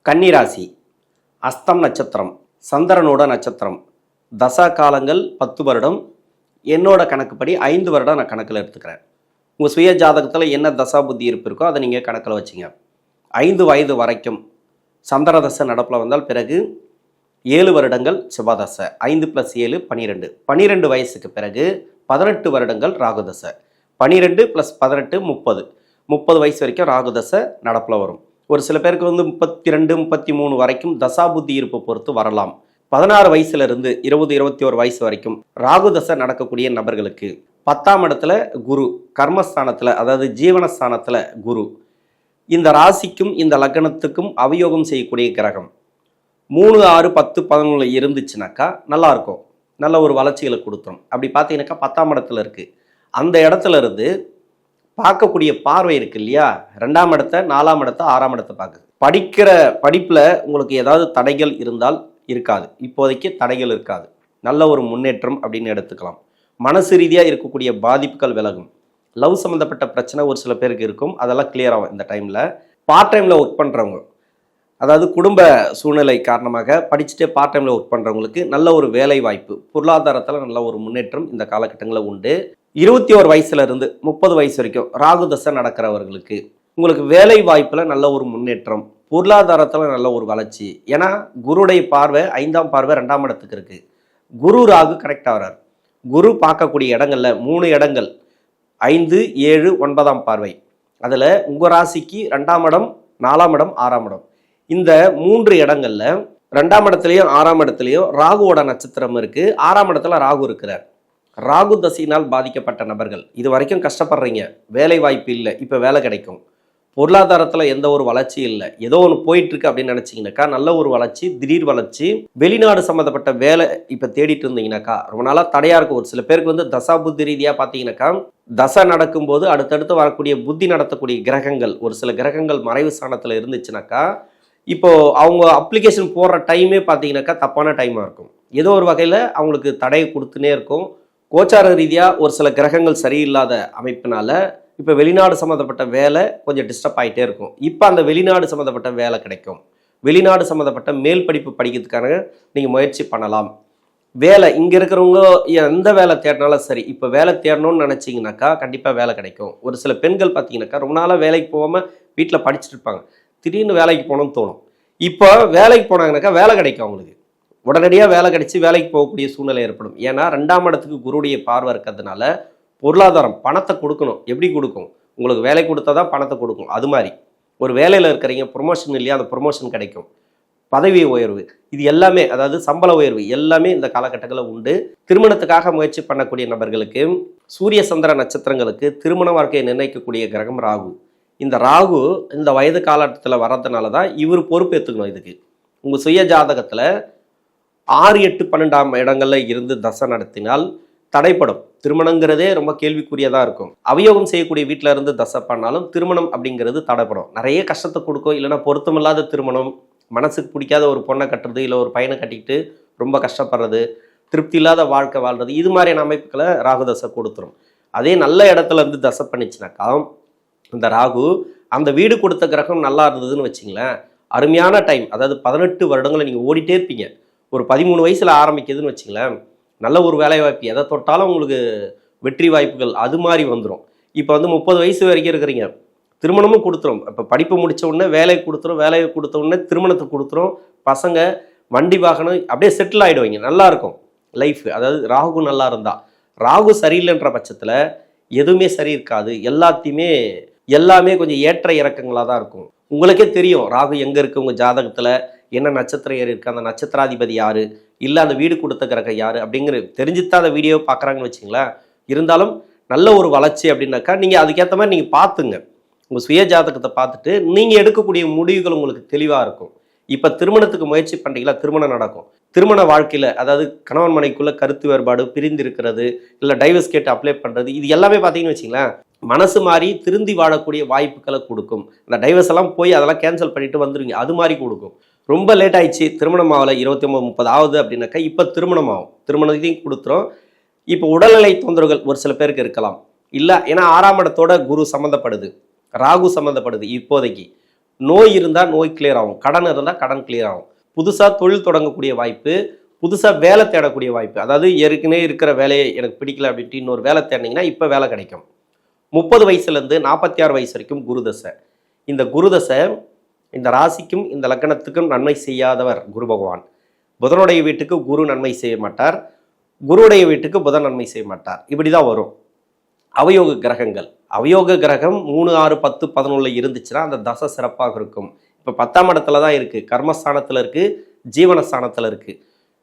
கன்னிராசி, அஸ்தம் நட்சத்திரம், சந்திரனோட நட்சத்திரம். தசா காலங்கள் 10 வருடம். என்னோட கணக்குப்படி 5 வருடம் நான் கணக்கில் எடுத்துக்கிறேன். உங்கள் சுய ஜாதகத்தில் என்ன தசா புத்தி இருப்பு இருக்கோ அதை நீங்கள் கணக்கில் வச்சுங்க. 5 வயது வரைக்கும் சந்திர தசை நடப்பில் வந்தால் பிறகு 7 வருடங்கள் செவ்வாதசை. 5 + 7 12. 12 வயசுக்கு பிறகு 18 வருடங்கள் ராகுதசை. 12 + 18 30. 30 வயசு வரைக்கும் ராகுதசை நடப்பில் வரும். ஒரு சில பேருக்கு 32 33 வரைக்கும் தசா புத்தி இருப்பை பொறுத்து வரலாம். 16 வயசுலேருந்து 20 21 வயசு வரைக்கும் ராகுதசை நடக்கக்கூடிய நபர்களுக்கு 10ஆம் இடத்துல குரு, கர்மஸ்தானத்தில் அதாவது ஜீவனஸ்தானத்தில் குரு. இந்த ராசிக்கும் இந்த லக்னத்துக்கும் அவயோகம் செய்யக்கூடிய கிரகம் 3 6 10 11 இருந்துச்சுனாக்கா நல்லாயிருக்கும், நல்ல ஒரு வளர்ச்சிகளை கொடுத்துரும். அப்படி பார்த்தீங்கன்னாக்கா 10ஆம் இடத்துல இருக்குது. அந்த இடத்துல இருந்து பார்க்கக்கூடிய பார்வை இருக்கு இல்லையா, 2ஆம் இடத்தை 4ஆம் இடத்தை 6ஆம் இடத்தை பார்க்குது. படிக்கிற படிப்பில் உங்களுக்கு ஏதாவது தடைகள் இருந்தால் இருக்காது, இப்போதைக்கு தடைகள் இருக்காது, நல்ல ஒரு முன்னேற்றம் அப்படின்னு எடுத்துக்கலாம். மனசு ரீதியாக இருக்கக்கூடிய பாதிப்புகள் விலகும். லவ் சம்மந்தப்பட்ட பிரச்சனை ஒரு சில பேருக்கு இருக்கும், அதெல்லாம் கிளியர் ஆகும் இந்த டைமில். பார்ட் டைமில் ஒர்க் பண்ணுறவங்க, அதாவது குடும்ப சூழ்நிலை காரணமாக படிச்சுட்டே பார்ட் டைமில் ஒர்க் பண்ணுறவங்களுக்கு நல்ல ஒரு வேலை வாய்ப்பு, பொருளாதாரத்தில் நல்ல ஒரு முன்னேற்றம் இந்த காலகட்டங்களில் உண்டு. 21 வயசுலேருந்து 30 வயசு வரைக்கும் ராகுதசை நடக்கிறவர்களுக்கு உங்களுக்கு வேலை வாய்ப்பில் நல்ல ஒரு முன்னேற்றம், பொருளாதாரத்தில் நல்ல ஒரு வளர்ச்சி. ஏன்னா குருடைய பார்வை 5ஆம் பார்வை 2ஆம் இடத்துக்கு இருக்குது. குரு ராகு கரெக்டாக வர்றார். குரு பார்க்கக்கூடிய இடங்களில் 3 இடங்கள் 5 7 9ஆம் பார்வை. அதில் உங்கள் ராசிக்கு 2ஆம் இடம் 4ஆம் இடம் 6ஆம் இடம். இந்த 3 இடங்களில் 2ஆம் இடத்துலையும் 6ஆம் இடத்துலையும் ராகுவோட நட்சத்திரம் இருக்குது. 6ஆம் இடத்துல ராகு இருக்கிறார். ராகு தசையினால் பாதிக்கப்பட்ட நபர்கள் இது வரைக்கும் கஷ்டப்படுறீங்க, வேலை வாய்ப்பு இல்லை, இப்போ வேலை கிடைக்கும். பொருளாதாரத்தில் எந்த ஒரு வளர்ச்சி இல்லை, ஏதோ ஒன்று போயிட்டுருக்கு அப்படின்னு நினச்சிங்கனாக்கா நல்ல ஒரு வளர்ச்சி, திடீர் வளர்ச்சி. வெளிநாடு சம்மந்தப்பட்ட வேலை இப்போ தேடிட்டு இருந்தீங்கன்னாக்கா ரொம்ப நாளாக தடையாக இருக்கும். ஒரு சில பேருக்கு தசா புத்தி ரீதியாக பார்த்தீங்கன்னாக்கா தசை நடக்கும்போது அடுத்தடுத்து வரக்கூடிய புத்தி நடத்தக்கூடிய கிரகங்கள், ஒரு சில கிரகங்கள் மறைவு ஸ்தானத்தில் இருந்துச்சுனாக்கா இப்போது அவங்க அப்ளிகேஷன் போடுற டைமே பார்த்தீங்கன்னாக்கா தப்பான டைமாக இருக்கும். ஏதோ ஒரு வகையில் அவங்களுக்கு தடையை கொடுத்துனே இருக்கும். கோச்சார ரீதியாக ஒரு சில கிரகங்கள் சரியில்லாத அமைப்பினால இப்போ வெளிநாடு சம்மந்தப்பட்ட வேலை கொஞ்சம் டிஸ்டர்ப் ஆகிட்டே இருக்கும். இப்போ அந்த வெளிநாடு சம்மந்தப்பட்ட வேலை கிடைக்கும். வெளிநாடு சம்மந்தப்பட்ட மேல் படிப்பு படிக்கிறதுக்கான நீங்கள் முயற்சி பண்ணலாம். வேலை இங்கே இருக்கிறவங்க எந்த வேலை தேடினாலும் சரி, இப்போ வேலை தேடணும்னு நினச்சிங்கனாக்கா கண்டிப்பாக வேலை கிடைக்கும். ஒரு சில பெண்கள் பார்த்தீங்கன்னாக்கா ரொம்ப நாளாக வேலைக்கு போகாமல் வீட்டில் படிச்சுட்டு இருப்பாங்க, திடீர்னு வேலைக்கு போகணும்னு தோணும். இப்போ வேலைக்கு போனாங்கனாக்கா வேலை கிடைக்கும், அவங்களுக்கு உடனடியாக வேலை கிடைச்சி வேலைக்கு போகக்கூடிய சூழ்நிலை ஏற்படும். ஏன்னா 2ஆம் இடத்துக்கு குருடைய பார்வை இருக்கிறதுனால பொருளாதாரம் பணத்தை கொடுக்கணும். எப்படி கொடுக்கும்? உங்களுக்கு வேலை கொடுத்தா தான் பணத்தை கொடுக்கும். அது மாதிரி ஒரு வேலையில் இருக்கிறீங்க, ப்ரொமோஷன் இல்லையா, அந்த ப்ரொமோஷன் கிடைக்கும். பதவி உயர்வு, இது எல்லாமே, அதாவது சம்பள உயர்வு எல்லாமே இந்த காலகட்டங்களில் உண்டு. திருமணத்துக்காக முயற்சி பண்ணக்கூடிய நபர்களுக்கு, சூரிய சந்திர நட்சத்திரங்களுக்கு திருமண வாழ்க்கையை நிர்ணயிக்கக்கூடிய கிரகம் ராகு. இந்த ராகு இந்த வயது காலகட்டத்தில் வர்றதுனால தான் இவர் பொறுப்பு ஏற்றுக்கணும். இதுக்கு உங்கள் சுய ஜாதகத்தில் 6 8 12ஆம் இடங்களில் இருந்து தசை நடத்தினால் தடைப்படும். திருமணங்கிறதே ரொம்ப கேள்விக்குரியதாக இருக்கும். அவயோகம் செய்யக்கூடிய வீட்டில் இருந்து தசை பண்ணாலும் திருமணம் அப்படிங்கிறது தடைப்படும். நிறைய கஷ்டத்தை கொடுக்கும். இல்லைனா பொருத்தமில்லாத திருமணம், மனசுக்கு பிடிக்காத ஒரு பொண்ணை கட்டுறது, இல்லை ஒரு பையனை கட்டிக்கிட்டு ரொம்ப கஷ்டப்படுறது, திருப்தி இல்லாத வாழ்க்கை வாழ்றது, இது மாதிரியான அமைப்புகளை ராகு தசை கொடுத்துரும். அதே நல்ல இடத்துல இருந்து தசை பண்ணிச்சுனாக்கா இந்த ராகு அந்த வீடு கொடுத்த கிரகம் நல்லா இருந்ததுன்னு வச்சிங்களேன், அருமையான டைம். அதாவது 18 வருடங்களை நீங்கள் ஓடிட்டே இருப்பீங்க. ஒரு 13 வயசில் ஆரம்பிக்குதுன்னு வச்சிங்களேன், நல்ல ஒரு வேலை வாய்ப்பு, எதை தொட்டாலும் உங்களுக்கு வெற்றி வாய்ப்புகள் அது மாதிரி வந்துடும். இப்போ 30 வயசு வரைக்கும் இருக்கிறீங்க, திருமணமும் கொடுத்துரும். இப்போ படிப்பு முடித்த உடனே வேலையை கொடுத்துரும், வேலையை கொடுத்த உடனே திருமணத்தை கொடுத்துரும். பசங்க வண்டி வாகனம் அப்படியே செட்டில் ஆகிடுவீங்க, நல்லாயிருக்கும் லைஃப். அதாவது ராகு நல்லா இருந்தால். ராகு சரியில்லைன்ற பட்சத்தில் எதுவுமே சரி இருக்காது. எல்லாமே கொஞ்சம் ஏற்ற இறக்கங்களாக தான் இருக்கும். உங்களுக்கே தெரியும் ராகு எங்கே இருக்குது, உங்கள் ஜாதகத்தில் என்ன நட்சத்திரம் ஏறி இருக்குது, அந்த நட்சத்திராதிபதி யார், இல்லை அந்த வீடு கொடுத்த கிரகம் யார் அப்படிங்கிற தெரிஞ்சுத்தான் அந்த வீடியோ பார்க்குறாங்கன்னு வச்சிங்களேன். இருந்தாலும் நல்ல ஒரு வளர்ச்சி அப்படின்னாக்கா நீங்கள் அதுக்கேற்ற மாதிரி நீங்கள் பார்த்துங்க. உங்கள் சுய ஜாதகத்தை பார்த்துட்டு நீங்கள் எடுக்கக்கூடிய முடிவுகள் உங்களுக்கு தெளிவாக இருக்கும். இப்போ திருமணத்துக்கு முயற்சி பண்ணுறீங்களா, திருமணம் நடக்கும். திருமண வாழ்க்கையில், அதாவது கணவன் மனைக்குள்ளே கருத்து வேறுபாடு, பிரிந்து இருக்கிறது, இல்லை டைவர்ஸ் கேட்டு அப்ளை பண்ணுறது, இது எல்லாமே பார்த்தீங்கன்னு வச்சிங்களேன் மனசு மாறி திருந்தி வாழக்கூடிய வாய்ப்புகளை கொடுக்கும். இந்த டைவர்ஸ் எல்லாம் போய் அதெல்லாம் கேன்சல் பண்ணிட்டு வந்துடுவீங்க, அது மாதிரி கொடுக்கும். ரொம்ப லேட் ஆயிடுச்சு, திருமணம் ஆகலை, 29 30 ஆகுது அப்படின்னாக்கா இப்போ திருமணம் ஆகும். திருமணத்தையும் கொடுத்துரும். இப்போ உடல்நிலை தொந்தரவுகள் ஒரு சில பேருக்கு இருக்கலாம். இல்லை ஏன்னா 6ஆம் இடத்தோட குரு சம்மந்தப்படுது, ராகு சம்மந்தப்படுது. இப்போதைக்கு நோய் இருந்தால் நோய் கிளியர் ஆகும், கடன் இருந்தால் கடன் கிளியர் ஆகும், புதுசாக தொழில் தொடங்கக்கூடிய வாய்ப்பு, புதுசாக வேலை தேடக்கூடிய வாய்ப்பு. அதாவது ஏற்கனவே இருக்கிற வேலையை எனக்கு பிடிக்கல அப்படின்ட்டு இன்னொரு வேலை தேடினீங்கன்னா இப்போ வேலை கிடைக்கும். 30 வயசுலேருந்து 46 வயசு வரைக்கும் குருதசை. இந்த குருதசை இந்த ராசிக்கும் இந்த லக்னத்துக்கும் நன்மை செய்யாதவர் குரு பகவான். புதனுடைய வீட்டுக்கு குரு நன்மை செய்ய மாட்டார், குருவுடைய வீட்டுக்கு புதன் நன்மை செய்ய மாட்டார். இப்படி தான் வரும். அவயோக கிரகங்கள், அவயோக கிரகம் 3, 6, 10, 11 இருந்துச்சுன்னா அந்த தசை சிறப்பாக இருக்கும். இப்போ 10ஆம் இடத்துல தான் இருக்குது, கர்மஸ்தானத்தில் இருக்குது, ஜீவனஸ்தானத்தில் இருக்குது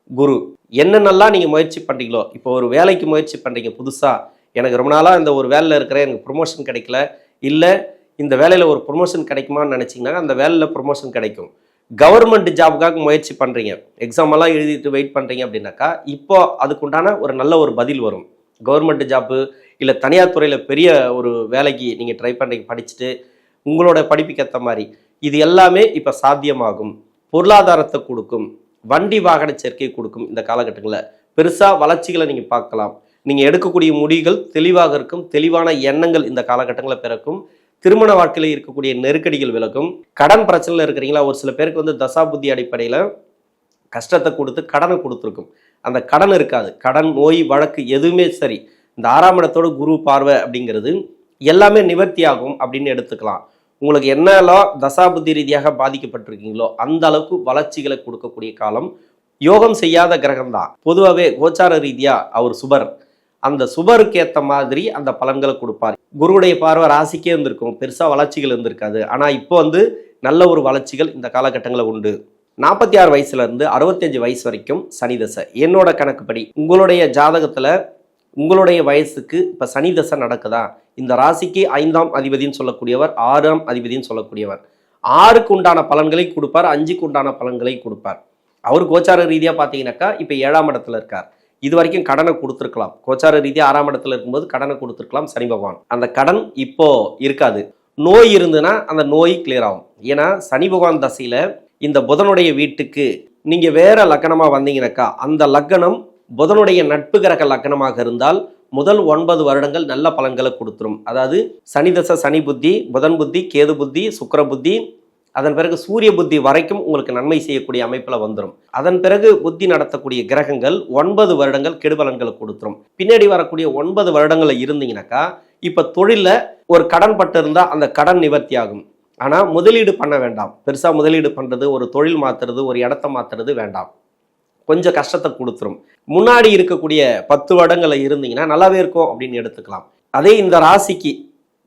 குரு. என்னென்னலாம் நீங்கள் முயற்சி பண்ணுறீங்களோ, இப்போ ஒரு வேலைக்கு முயற்சி பண்ணுறீங்க புதுசாக, எனக்கு ரொம்ப நாளாக இந்த ஒரு வேலையில் இருக்கிறேன், எனக்கு ப்ரொமோஷன் கிடைக்கல, இல்லை இந்த வேலையில் ஒரு ப்ரொமோஷன் கிடைக்குமான்னு நினச்சிங்கன்னா அந்த வேலையில் ப்ரொமோஷன் கிடைக்கும். கவர்மெண்ட் ஜாபுக்காக முயற்சி பண்ணுறீங்க, எக்ஸாமெல்லாம் எழுதிட்டு வெயிட் பண்ணுறீங்க அப்படின்னாக்கா இப்போ அதுக்குண்டான ஒரு நல்ல ஒரு பதில் வரும். கவர்மெண்ட் ஜாப்பு இல்லை தனியார் துறையில் பெரிய ஒரு வேலைக்கு நீங்கள் ட்ரை பண்ணுறீங்க, படிச்சுட்டு உங்களோட படிப்புக்கு ஏற்ற மாதிரி இது எல்லாமே இப்போ சாத்தியமாகும். பொருளாதாரத்தை கொடுக்கும், வண்டி வாகன சேர்க்கை கொடுக்கும். இந்த காலகட்டங்களில் பெருசாக வளர்ச்சிகளை நீங்கள் பார்க்கலாம். நீங்கள் எடுக்கக்கூடிய முடிவுகள் தெளிவாக இருக்கும், தெளிவான எண்ணங்கள் இந்த காலகட்டங்களில் பிறக்கும். திருமண வாழ்க்கையில் இருக்கக்கூடிய நெருக்கடிகள் விலகும். கடன் பிரச்சனையில் இருக்கிறீங்களா, ஒரு சில பேருக்கு வந்து தசாபுத்தி அடிப்படையில் கஷ்டத்தை கொடுத்து கடனை கொடுத்துருக்கும், அந்த கடன் இருக்காது. கடன், நோய், வழக்கு எதுவுமே சரி, இந்த 6ஆம் இடத்தோட குரு பார்வை அப்படிங்கிறது எல்லாமே நிவர்த்தியாகும் அப்படின்னு எடுத்துக்கலாம். உங்களுக்கு என்னெல்லாம் தசாபுத்தி ரீதியாக பாதிக்கப்பட்டிருக்கீங்களோ அந்த அளவுக்கு வளர்ச்சிகளை கொடுக்கக்கூடிய காலம். யோகம் செய்யாத கிரகம் தான் பொதுவாகவே கோச்சார ரீதியாக அவர் சுபர், அந்த சுபருக்கு ஏற்ற மாதிரி அந்த பலன்களை கொடுப்பார். குருவுடைய பார்வை ராசிக்கே இருந்திருக்கும், பெருசாக வளர்ச்சிகள் இருந்திருக்காது. ஆனால் இப்போ வந்து நல்ல ஒரு வளர்ச்சிகள் இந்த காலகட்டங்களில் உண்டு. 46 வயசுலேருந்து 65 வயசு வரைக்கும் சனி தசை. என்னோட கணக்குப்படி உங்களுடைய ஜாதகத்தில் உங்களுடைய வயசுக்கு இப்போ சனி தசை நடக்குதா, இந்த ராசிக்கு 5ஆம் அதிபதினு சொல்லக்கூடியவர், 6ஆம் அதிபதினு சொல்லக்கூடியவர் 6க்கு உண்டான பலன்களை கொடுப்பார், 5க்கு உண்டான பலன்களை கொடுப்பார். அவர் கோச்சார ரீதியாக பார்த்தீங்கன்னாக்கா இப்போ 7ஆம் இடத்துல இருக்கார். இது வரைக்கும் கடனை கொடுத்துருக்கலாம், கோச்சார ரீதியாக 6ஆம் இடத்துல இருக்கும்போது கடனை கொடுத்துருக்கலாம் சனி பகவான். அந்த கடன் இப்போ இருக்காது. நோய் இருந்துன்னா அந்த நோய் கிளியர் ஆகும். ஏன்னா சனி பகவான் தசையில் இந்த புதனுடைய வீட்டுக்கு நீங்கள் வேற லக்னமாக வந்தீங்கன்னாக்கா அந்த லக்னம் புதனுடைய நட்பு கிரக லக்னமாக இருந்தால் முதல் 9 வருடங்கள் நல்ல பலன்களை கொடுத்துரும். அதாவது சனி தசை, சனி புத்தி, புதன் புத்தி, கேது புத்தி, சுக்கிர புத்தி, அதன் பிறகு சூரிய புத்தி வரைக்கும் உங்களுக்கு நன்மை செய்யக்கூடிய அமைப்பில் வந்துடும். அதன் பிறகு புத்தி நடத்தக்கூடிய கிரகங்கள் 9 வருடங்கள் கெடுபலன்களை கொடுத்துரும். பின்னாடி வரக்கூடிய 9 வருடங்களில் இருந்தீங்கன்னாக்கா இப்போ தொழிலில் ஒரு கடன் பட்டு இருந்தால் அந்த கடன் நிவர்த்தி ஆகும். ஆனால் முதலீடு பண்ண வேண்டாம், பெருசாக முதலீடு பண்ணுறது, ஒரு தொழில் மாற்றுறது, ஒரு இடத்த மாற்றுறது வேண்டாம், கொஞ்சம் கஷ்டத்தை கொடுத்துரும். முன்னாடி இருக்கக்கூடிய 10 வருடங்களில் இருந்தீங்கன்னா நல்லாவே இருக்கும் அப்படின்னு எடுத்துக்கலாம். அதே இந்த ராசிக்கு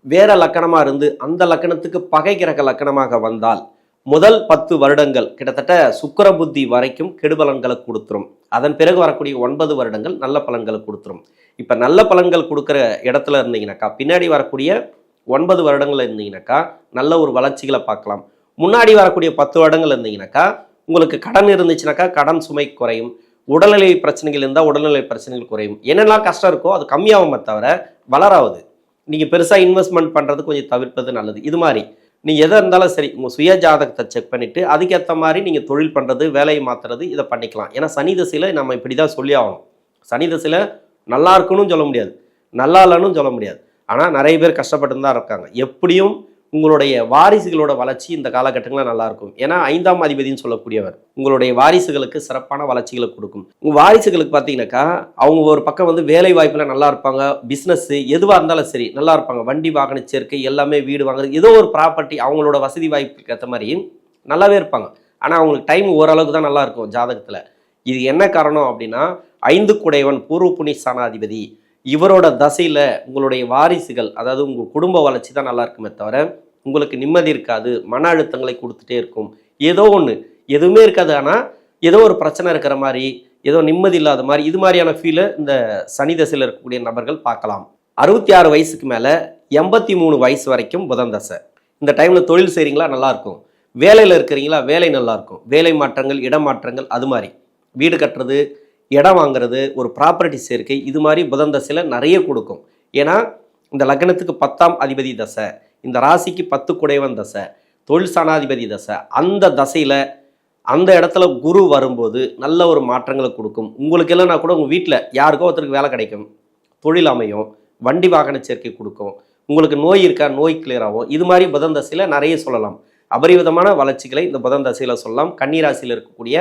வேற லக்கணமாக இருந்து அந்த லக்கணத்துக்கு பகை கிரக லக்கணமாக வந்தால் முதல் 10 வருடங்கள் கிட்டத்தட்ட சுக்கிர புத்தி வரைக்கும் கெடுபலன்களை கொடுத்துரும். அதன் பிறகு வரக்கூடிய 9 வருடங்கள் நல்ல பலன்களை கொடுத்துரும். இப்போ நல்ல பலன்கள் கொடுக்குற இடத்துல இருந்தீங்கன்னாக்கா பின்னாடி வரக்கூடிய 9 வருடங்கள் இருந்தீங்கன்னாக்கா நல்ல ஒரு வளர்ச்சிகளை பார்க்கலாம். முன்னாடி வரக்கூடிய 10 வருடங்கள் இருந்தீங்கன்னாக்கா உங்களுக்கு கடன் இருந்துச்சுனாக்கா கடன் சுமை குறையும், உடல்நிலை பிரச்சனைகள் இருந்தால் உடல்நிலை பிரச்சனைகள் குறையும். என்னெல்லாம் கஷ்டம் இருக்கோ அது கம்மியாகுமே தவிர வளராது. நீங்கள் பெருசாக இன்வெஸ்ட்மெண்ட் பண்ணுறது கொஞ்சம் தவிர்ப்பது நல்லது. இது மாதிரி நீங்கள் எதாக இருந்தாலும் சரி உங்கள் சுய ஜாதகத்தை செக் பண்ணிவிட்டு அதுக்கேற்ற மாதிரி நீங்கள் தொழில் பண்ணுறது, வேலையை மாற்றுறது, இதை பண்ணிக்கலாம். ஏன்னா சனி தசையில் நம்ம இப்படி தான் சொல்லி ஆகணும். சனி தசையில் நல்லா இருக்குன்னு சொல்ல முடியாது, நல்லா இல்லைன்னு சொல்ல முடியாது. ஆனால் நிறைய பேர் கஷ்டப்பட்டு தான் இருக்காங்க. எப்படியும் உங்களுடைய வாரிசுகளோட வளர்ச்சி இந்த காலகட்டங்களில் நல்லாயிருக்கும். ஏன்னா 5ஆம் அதிபதினு சொல்லக்கூடியவர் உங்களுடைய வாரிசுகளுக்கு சிறப்பான வளர்ச்சிகளை கொடுக்கும். உங்கள் வாரிசுகளுக்கு பார்த்தீங்கன்னாக்கா அவங்க ஒரு பக்கம் வந்து வேலை வாய்ப்பில் நல்லா இருப்பாங்க, பிஸ்னஸ் எதுவாக இருந்தாலும் சரி நல்லா இருப்பாங்க, வண்டி வாகன சேர்க்கை எல்லாமே, வீடு வாங்குறது, ஏதோ ஒரு ப்ராப்பர்ட்டி அவங்களோட வசதி வாய்ப்புக்கு ஏற்ற மாதிரி நல்லாவே இருப்பாங்க. ஆனால் அவங்களுக்கு டைம் ஓரளவுக்கு தான் நல்லா இருக்கும் ஜாதகத்தில். இது என்ன காரணம் அப்படின்னா 5 குடையவன் பூர்வ புண்ணிய ஸ்தானாதிபதி இவரோட தசையில் உங்களுடைய வாரிசுகள், அதாவது உங்கள் குடும்ப வளர்ச்சி தான் நல்லா இருக்குமே தவிர உங்களுக்கு நிம்மதி இருக்காது, மன அழுத்தங்களை கொடுத்துட்டே இருக்கும். ஏதோ ஒன்று எதுவுமே இருக்காது, ஆனால் ஏதோ ஒரு பிரச்சனை இருக்கிற மாதிரி, ஏதோ நிம்மதி இல்லாத மாதிரி, இது மாதிரியான ஃபீலை இந்த சனி தசையில் இருக்கக்கூடிய நபர்கள் பார்க்கலாம். 66 வயசுக்கு மேலே 83 வயசு வரைக்கும் புதன் தசை. இந்த டைமில் தொழில் செய்கிறீங்களா நல்லாயிருக்கும், வேலையில் இருக்கிறீங்களா வேலை நல்லாயிருக்கும், வேலை மாற்றங்கள், இடமாற்றங்கள், அது மாதிரி வீடு கட்டுறது, இடம் வாங்குறது, ஒரு ப்ராப்பர்ட்டி சேர்க்கை, இது மாதிரி புதன் தசையில் நிறைய கொடுக்கும். ஏன்னா இந்த லக்னத்துக்கு 10ஆம் அதிபதி தசை, இந்த ராசிக்கு 10 குடைவன் தசை, தொழில் ஸ்தானாதிபதி தசை. அந்த தசையில் அந்த இடத்துல குரு வரும்போது நல்ல ஒரு மாற்றங்களை கொடுக்கும். உங்களுக்கு இல்லைனா கூட உங்கள் வீட்டில் யாருக்கோ ஒருத்தருக்கு வேலை கிடைக்கும், தொழில் அமையும், வண்டி வாகன சேர்க்கை கொடுக்கும். உங்களுக்கு நோய் இருக்கா, நோய் கிளியர் ஆகும். இது மாதிரி புதன் தசையில் நிறைய சொல்லலாம். அபரிவிதமான வளர்ச்சிகளை இந்த புதன் தசையில் சொல்லலாம். கன்னிராசியில் இருக்கக்கூடிய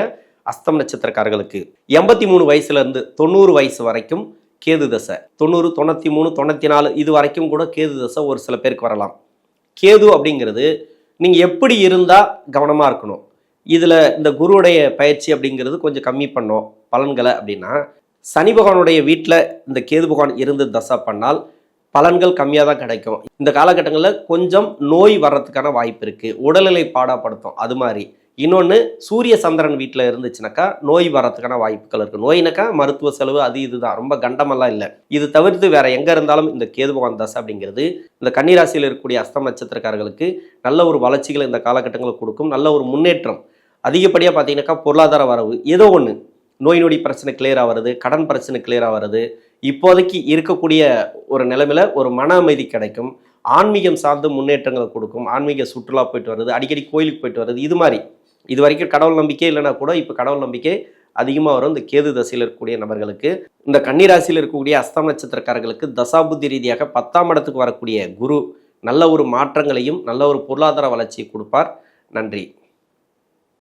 அஸ்தம் நட்சத்திரக்காரர்களுக்கு 83 வயசுலேருந்து 90 வயசு வரைக்கும் கேது தசை, 90, 93, 94 இது வரைக்கும் கூட கேது தசை ஒரு சில பேருக்கு வரலாம். கேது அப்படிங்கிறது நீங்கள் எப்படி இருந்தால் கவனமாக இருக்கணும். இதில் இந்த குருவுடைய பயிற்சி அப்படிங்கிறது கொஞ்சம் கம்மி பண்ணோம் பலன்களை அப்படின்னா, சனி பகவானுடைய வீட்டில் இந்த கேது பகவான் இருந்து தசை பண்ணால் பலன்கள் கம்மியாக தான் கிடைக்கும். இந்த காலகட்டங்களில் கொஞ்சம் நோய் வர்றதுக்கான வாய்ப்பு இருக்குது, உடல்நிலை பாடாப்படுத்தும். அது மாதிரி இன்னொன்று, சூரிய சந்திரன் வீட்டில் இருந்துச்சுனாக்கா நோய் வர்றதுக்கான வாய்ப்புகள் இருக்குது. நோயினாக்கா மருத்துவ செலவு அது இதுதான், ரொம்ப கண்டமெல்லாம் இல்லை. இது தவிர்த்து வேற எங்கே இருந்தாலும் இந்த கேது பகவான் தசை அப்படிங்கிறது இந்த கன்னிராசியில் இருக்கக்கூடிய அஸ்தம் நட்சத்திரக்காரர்களுக்கு நல்ல ஒரு வளர்ச்சிகளை இந்த காலகட்டங்களில் கொடுக்கும். நல்ல ஒரு முன்னேற்றம். அதிகப்படியாக பார்த்தீங்கன்னாக்கா பொருளாதார வரவு, ஏதோ ஒன்று, நோய் நொடி பிரச்சனை கிளியராக வருது, கடன் பிரச்சனை கிளியராக வருது. இப்போதைக்கு இருக்கக்கூடிய ஒரு நிலைமையில் ஒரு மன அமைதி கிடைக்கும். ஆன்மீகம் சார்ந்து முன்னேற்றங்களை கொடுக்கும். ஆன்மீக சுற்றுலா போயிட்டு வருது, அடிக்கடி கோயிலுக்கு போயிட்டு வருது. இது மாதிரி இது வரைக்கும் கடவுள் நம்பிக்கை இல்லைனா கூட இப்போ கடவுள் நம்பிக்கை அதிகமாக வரும் இந்த கேது தசையில் இருக்கக்கூடிய நபர்களுக்கு. இந்த கன்னிராசியில் இருக்கக்கூடிய அஸ்தம் நட்சத்திரக்காரர்களுக்கு தசாபுத்தி ரீதியாக 10ஆம் இடத்துக்கு வரக்கூடிய குரு நல்ல ஒரு மாற்றங்களையும் நல்ல ஒரு பொருளாதார வளர்ச்சியை கொடுப்பார். நன்றி.